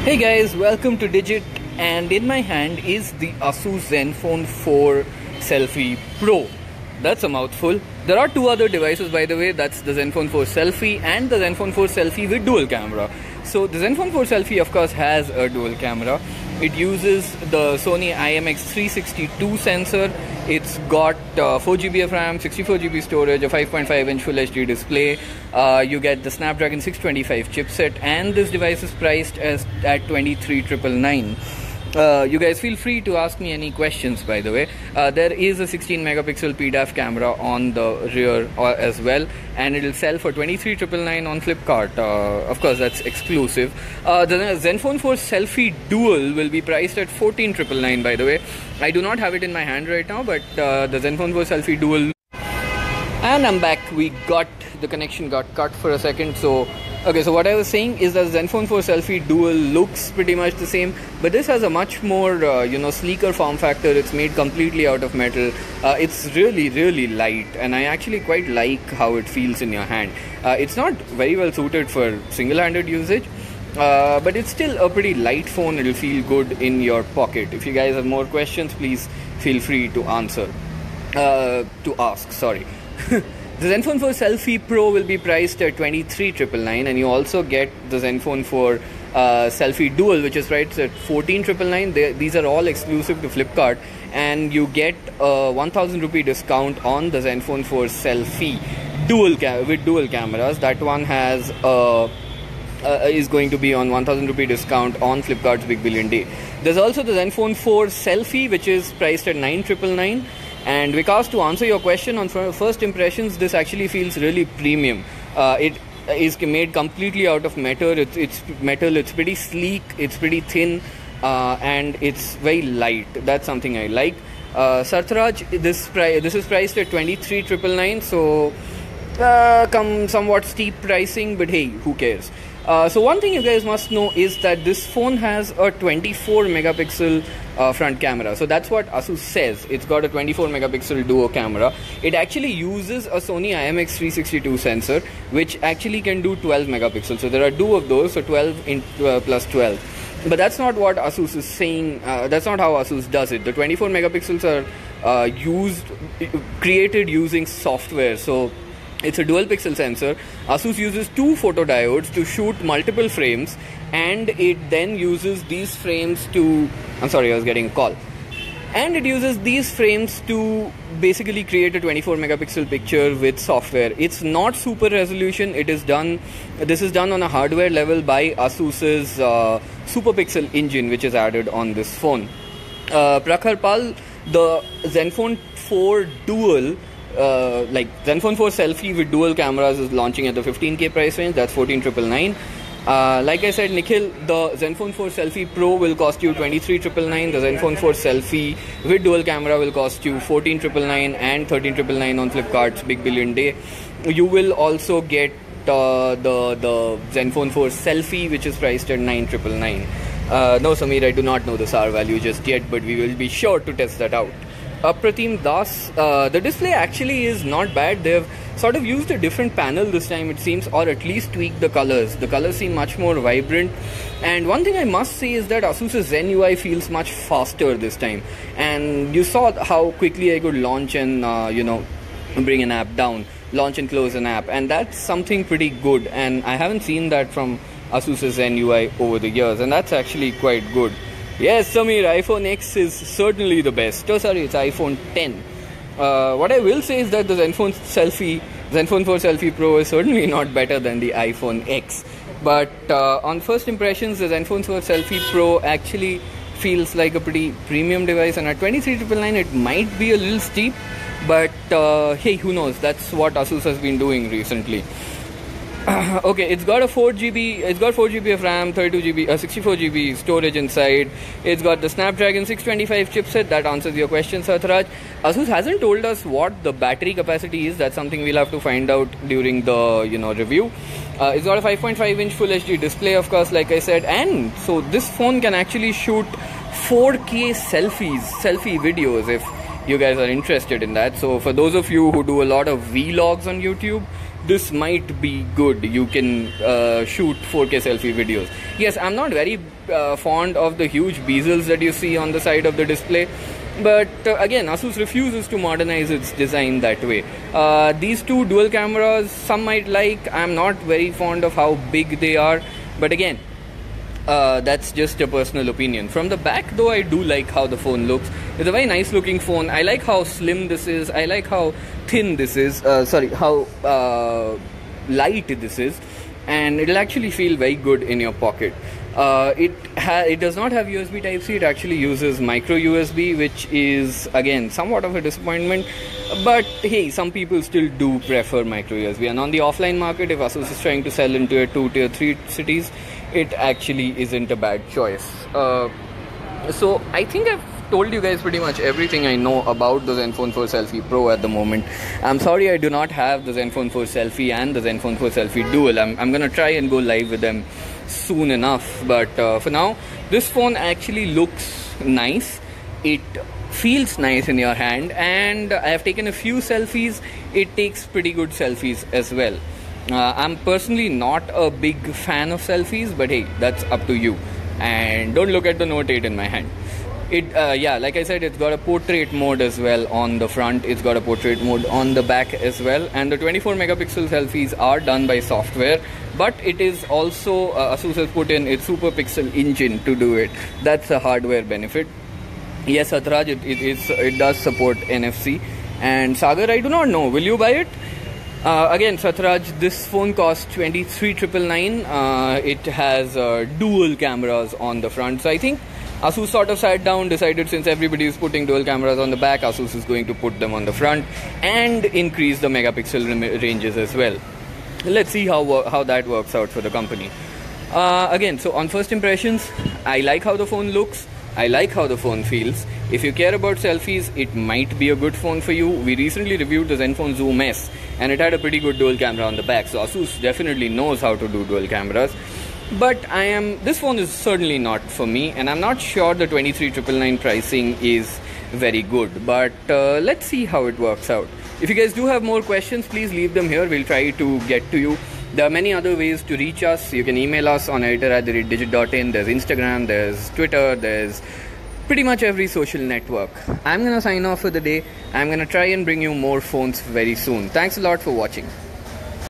Hey guys, welcome to Digit, and in my hand is the Asus Zenfone 4 Selfie Pro. That's a mouthful. There are two other devices, by the way. That's the Zenfone 4 Selfie and the Zenfone 4 Selfie with dual camera. So the Zenfone 4 Selfie of course has a dual camera. It uses the Sony IMX362 sensor. It's got 4GB of RAM, 64GB storage, a 5.5-inch Full HD display. You get the Snapdragon 625 chipset, and this device is priced at 23,999. You guys feel free to ask me any questions, by the way. There is a 16 megapixel PDAF camera on the rear as well, and it will sell for 23,999 on Flipkart. Of course, that's exclusive. The Zenfone 4 Selfie Dual will be priced at 14,999, by the way. I do not have it in my hand right now, but the Zenfone 4 Selfie Dual. And I'm back. The connection got cut for a second, so okay, so what I was saying is that Zenfone 4 Selfie Dual looks pretty much the same, but this has a much more sleeker form factor. It's made completely out of metal. It's really light, and I actually quite like how it feels in your hand. It's not very well suited for single-handed usage, but it's still a pretty light phone. It'll feel good in your pocket. If you guys have more questions, please feel free to ask, sorry. The Zenfone 4 Selfie Pro will be priced at 23,999, and you also get the Zenfone 4 Selfie Dual, which is priced at 14,999. These are all exclusive to Flipkart, and you get a 1,000 rupee discount on the Zenfone 4 Selfie with dual cameras. That one has is going to be on 1,000 rupee discount on Flipkart's Big Billion Day. There's also the Zenfone 4 Selfie, which is priced at 9,999. And Vikas, to answer your question on first impressions, this actually feels really premium. It is made completely out of metal. It's metal. It's pretty sleek. It's pretty thin, and it's very light. That's something I like. Sartaraj, this is priced at 23,999. So somewhat steep pricing, but hey, who cares? So one thing you guys must know is that this phone has a 24 megapixel front camera. So that's what Asus says. It's got a 24 megapixel duo camera. It actually uses a Sony IMX362 sensor, which actually can do 12 megapixels. So there are two of those, so 12 plus 12. But that's not what Asus is saying. That's not how Asus does it. The 24 megapixels are created using software. So it's a dual pixel sensor. Asus uses two photodiodes to shoot multiple frames, and it then uses these frames to... I'm sorry, I was getting a call. And it uses these frames to basically create a 24 megapixel picture with software. It's not super resolution. This is done on a hardware level by Asus's super pixel engine, which is added on this phone. Prakhar Pal, the Zenfone 4 Dual, Zenfone 4 Selfie with dual cameras is launching at the 15K price range. That's 14,999. Like I said, Nikhil, the Zenfone 4 Selfie Pro will cost you 23,999. The Zenfone 4 Selfie with dual camera will cost you 14,999 and 13,999 on Flipkart's Big Billion Day. You will also get the Zenfone 4 Selfie, which is priced at 9,999. No, Samir, I do not know the SAR value just yet, but we will be sure to test that out. Pratim Das, the display actually is not bad. They've sort of used a different panel this time, it seems, or at least tweaked the colors. The colors seem much more vibrant. And one thing I must say is that Asus's Zen UI feels much faster this time. And you saw how quickly I could launch and bring an app down, launch and close an app, and that's something pretty good. And I haven't seen that from Asus's Zen UI over the years, and that's actually quite good. Yes, Samir, iPhone X is certainly the best. Oh, sorry, it's iPhone 10. What I will say is that the Zenfone 4 Selfie Pro is certainly not better than the iPhone X. But on first impressions, the Zenfone 4 Selfie Pro actually feels like a pretty premium device. And at 23,999, it might be a little steep. But hey, who knows? That's what Asus has been doing recently. Okay, it's got 4GB of RAM, 64GB storage inside. It's got the Snapdragon 625 chipset. That answers your question, Sartaraj. Asus hasn't told us what the battery capacity is. That's something we'll have to find out during the review. It's got a 5.5-inch Full HD display, of course, like I said, and so this phone can actually shoot 4K selfie videos if you guys are interested in that. So for those of you who do a lot of vlogs on YouTube, this might be good. You can shoot 4K selfie videos. Yes, I'm not very fond of the huge bezels that you see on the side of the display, but again, Asus refuses to modernize its design that way. These two dual cameras, some might like. I'm not very fond of how big they are, but again, that's just a personal opinion. From the back though, I do like how the phone looks. It's a very nice looking phone. I like how slim this is. I like how thin this is. How light this is. And it'll actually feel very good in your pocket. It does not have USB Type-C. It actually uses micro USB, which is again somewhat of a disappointment. But hey, some people still do prefer micro USB. And on the offline market, if Asus is trying to sell into a 2 tier 3 cities, it actually isn't a bad choice. So I think I've told you guys pretty much everything I know about the Zenfone 4 Selfie Pro at the moment. I'm sorry I do not have the Zenfone 4 Selfie and the Zenfone 4 Selfie Dual. I'm gonna try and go live with them soon enough, but for now, this phone actually looks nice. It feels nice in your hand, and I have taken a few selfies. It takes pretty good selfies as well. I'm personally not a big fan of selfies, but hey, that's up to you. And don't look at the Note 8 in my hand. Yeah, like I said, it's got a portrait mode as well on the front. It's got a portrait mode on the back as well. And the 24 megapixel selfies are done by software, but it is also, Asus has put in its super pixel engine to do it. That's a hardware benefit. Yes, Satraj, it does support NFC. And Sagar, I do not know. Will you buy it? Again, Satraj, this phone costs 23,999. It has dual cameras on the front. So I think Asus sort of sat down, decided since everybody is putting dual cameras on the back, Asus is going to put them on the front and increase the megapixel ranges as well. Let's see how that works out for the company. Again, so on first impressions, I like how the phone looks. I like how the phone feels. If you care about selfies, it might be a good phone for you. We recently reviewed the Zenfone Zoom S, and it had a pretty good dual camera on the back. So Asus definitely knows how to do dual cameras. But this phone is certainly not for me, and I'm not sure the 23,999 pricing is very good. But let's see how it works out. If you guys do have more questions, please leave them here. We'll try to get to you. There are many other ways to reach us. You can email us on editor@digit.in. There's Instagram, there's Twitter, there's pretty much every social network. I'm gonna sign off for the day. I'm gonna try and bring you more phones very soon. Thanks a lot for watching.